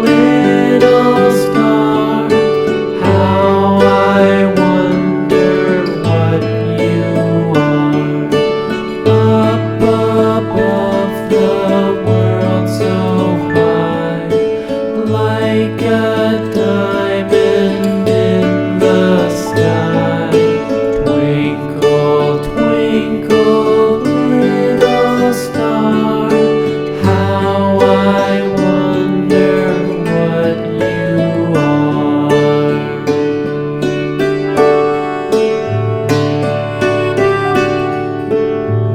little star, how I wonder what you are. Up above the world so high, like a diamond in the sky. Twinkle, twinkle, little star, how I wonder what you are.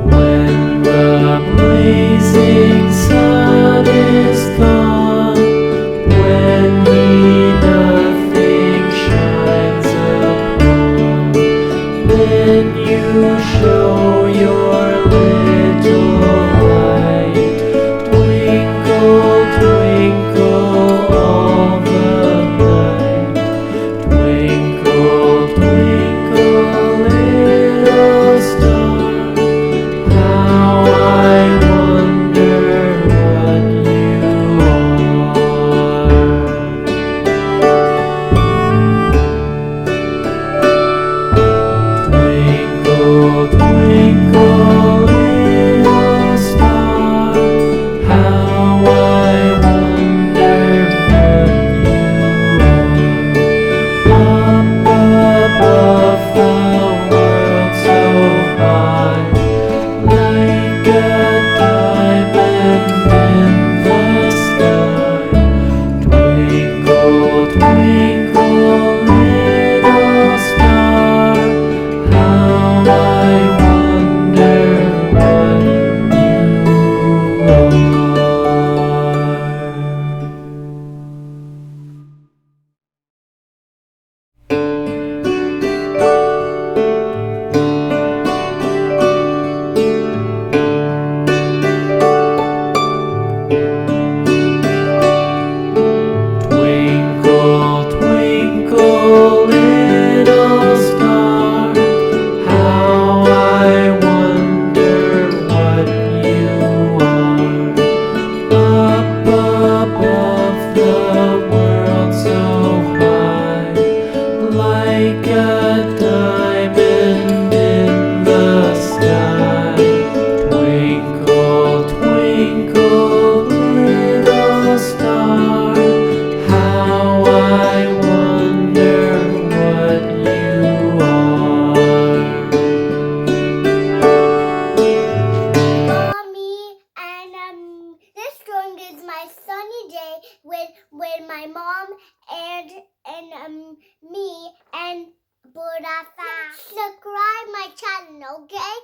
When the blazing sun is gone, when he nothing shines upon, then you show your little light. Twinkle, twinkle all the night. Twinkle, twinkle, little star, how I wonder what you are. Twinkle, twinkle, little star, how I wonder what you are. Up above the world so high, like a diamond in the sky. Twinkle, twinkle, little star, how I wonder what you are. Twinkle, twinkle, little star, how I wonder what you are. Up above the world so high, like a diamond in the sky. Twinkle, twinkle, little star, how I wonder what you are. Mommy, and this drawing is my sunny day with my mom and me and Buddha. Subscribe my channel, okay?